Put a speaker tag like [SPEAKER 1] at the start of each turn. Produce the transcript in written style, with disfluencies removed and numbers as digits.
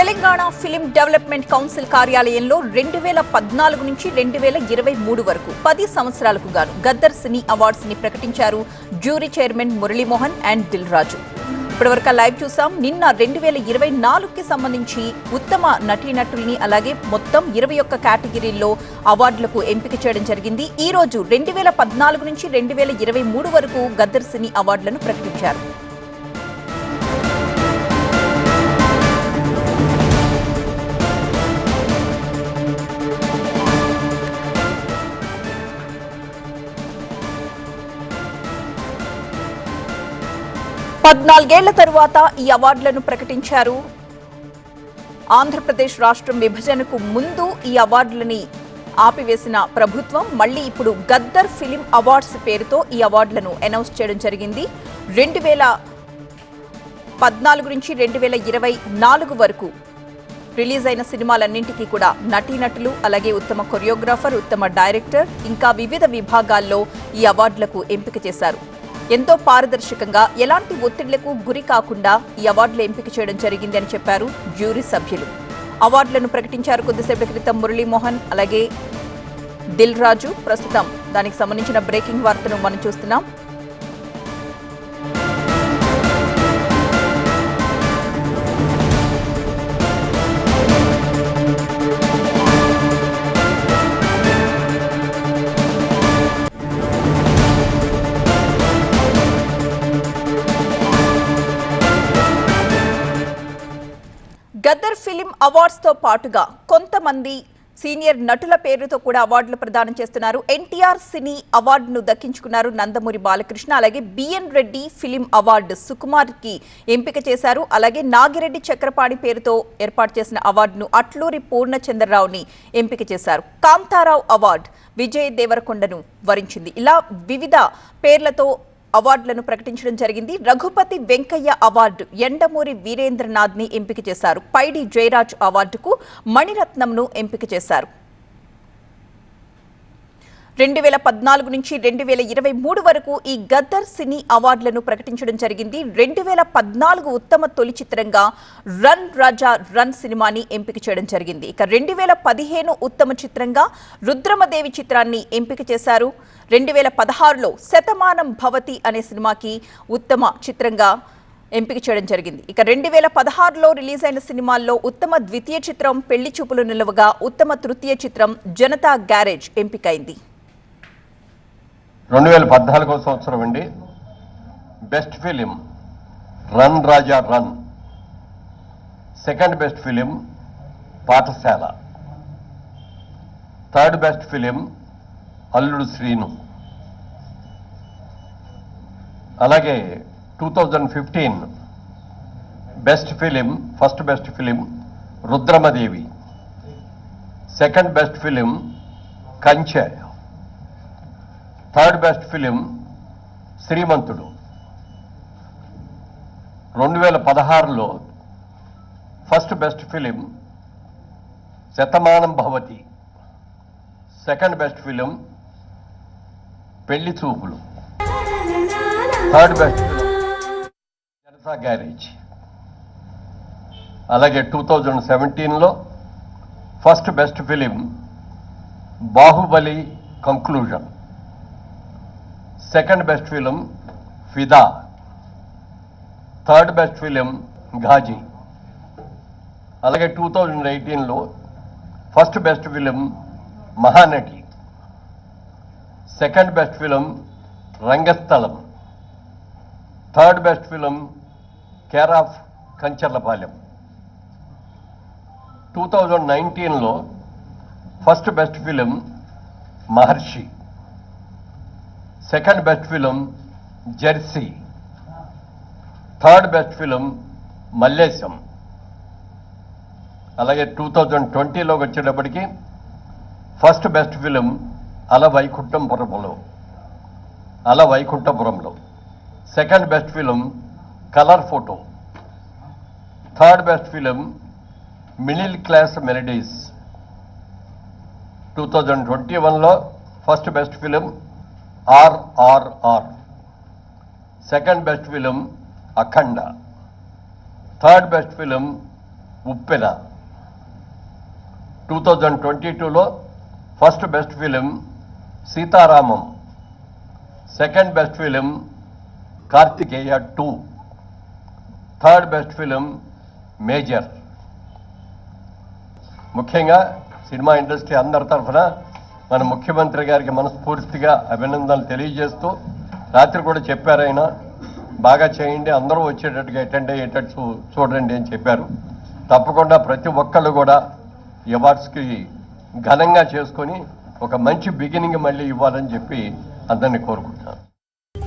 [SPEAKER 1] Telangana film development council కార్యాలయంలో 2014 నుంచి 2023 వరకు 10 సంవత్సరాలకు గాను గద్దర్ సినీ అవార్డ్స్ ని ప్రకటించారు jury chairman Muralimohan and Dil Raju. ఇప్పటివరకు లైవ్ చూసాం. నిన్న 2024కి సంబంధించి ఉత్తమ నటీనటుల్ని అలాగే మొత్తం 21 కేటగిరీల్లో అవార్డులకు ఎంపిక చేయడం జరిగింది. ఈ రోజు 2014 నుంచి 2023 వరకు గద్దర్ సినీ అవార్డులను ప్రకటించారు. పద్నాలుగేళ్ల తరువాత ఈ అవార్డులను ప్రకటించారు. ఆంధ్రప్రదేశ్ రాష్ట్రం విభజనకు ముందు ఈ అవార్డులని ఆపివేసిన ప్రభుత్వం మళ్లీ ఇప్పుడు గద్దర్ ఫిలిం అవార్డ్స్ పేరుతో ఈ అవార్డులను అనౌన్స్ చేయడం జరిగింది. 2014 నుంచి 2024 వరకు రిలీజ్ అయిన సినిమాలన్నింటికీ కూడా నటీనటులు అలాగే ఉత్తమ కొరియోగ్రాఫర్, ఉత్తమ డైరెక్టర్ ఇంకా వివిధ విభాగాల్లో ఈ అవార్డులకు ఎంపిక చేశారు. ఎంతో పారదర్శకంగా ఎలాంటి ఒత్తిళ్లకు గురి కాకుండా ఈ అవార్డులు ఎంపిక చేయడం జరిగింది అని చెప్పారు జ్యూరీ సభ్యులు. అవార్డులను ప్రకటించారు కొద్దిసేపటి క్రితం మురళీమోహన్ అలాగే దిల్ రాజు. ప్రస్తుతం దానికి సంబంధించిన బ్రేకింగ్ వార్తను మనం చూస్తున్నాం. గద్దర్ ఫిలిం అవార్డ్స్ తో పాటుగా కొంతమంది సీనియర్ నటుల పేరుతో కూడా అవార్డులు ప్రదానం చేస్తున్నారు. ఎన్టీఆర్ సినీ అవార్డును దక్కించుకున్నారు నందమూరి బాలకృష్ణ. అలాగే B N Reddy film award Sukumar కి ఎంపిక చేశారు. అలాగే నాగిరెడ్డి చక్రపాణి పేరుతో ఏర్పాటు చేసిన అవార్డును అట్లూరి పూర్ణచంద్రరావుని ఎంపిక చేశారు. కాంతారావు అవార్డు విజయ్ దేవరకొండను వరించింది. ఇలా వివిధ పేర్లతో అవార్డులను ప్రకటించడం జరిగింది. రఘుపతి వెంకయ్య అవార్డు ఎండమూరి వీరేంద్రనాథ్ ని ఎంపిక చేశారు. పైడి జయరాజ్ అవార్డుకు మణిరత్నంను ఎంపిక చేశారు. 2014 నుంచి 2023 వరకు ఈ గద్దర్ సినీ అవార్డులను ప్రకటించడం జరిగింది. 2014 ఉత్తమ తొలి చిత్రంగా రన్ రాజా రన్ సినిమాని ఎంపిక చేయడం జరిగింది. ఇక 2015 ఉత్తమ చిత్రంగా రుద్రమదేవి చిత్రాన్ని ఎంపిక చేశారు. 2016లో శతమానం భవతి అనే సినిమాకి ఉత్తమ చిత్రంగా ఎంపిక చేయడం జరిగింది. ఇక 2016లో రిలీజ్ అయిన సినిమాల్లో ఉత్తమ ద్వితీయ చిత్రం పెళ్లి చూపులు నిలువగా, ఉత్తమ తృతీయ చిత్రం జనతా గ్యారేజ్ ఎంపికైంది.
[SPEAKER 2] 2014 సంవత్సరం అండి. Best film run Raja run, second best film Pathashala, third best film Alludu Srinu. అలాగే 2015 best film, first best film Rudramadevi, second best film Kanche, third best film Srimanthudu. 2016లో first best film Shatamanam Bhavati, second best film Pelli Choopulu, third best film Janatha garage. అలాగే 2017లో first best film Baahubali conclusion, second best film Fidaa, third best film Ghazi. అలాగే 2018లో first best film Mahanati, second best film Rangasthalam, third best film care of Kancharapalem. 2019లో first best film Maharshi, second best film jersey, third best film Mallesham. అలాగే 2020లోకి వచ్చేటప్పటికి first best film Ala Vaikunthapurramuloo, second best film colour photo, third best film middle class melodies. 2021లో first best film RRR, second best film Akhanda, third best film Uppena. 2022లో first best film Sita Ramam, second best film Karthikeya 2, third best film major. ముఖ్యంగా cinema industry అందరి తరఫున మన ముఖ్యమంత్రి గారికి మనస్ఫూర్తిగా అభినందనలు తెలియజేస్తూ, రాత్రి కూడా చెప్పారు ఆయన, బాగా చేయండి, అందరూ వచ్చేటట్టుగా అటెండ్ అయ్యేటట్టు చూడండి అని చెప్పారు. తప్పకుండా ప్రతి ఒక్కళ్ళు కూడా ఈ అవార్డ్స్కి ఘనంగా చేసుకొని ఒక మంచి బిగినింగ్ మళ్ళీ ఇవ్వాలని చెప్పి అందరినీ కోరుకుంటున్నాను.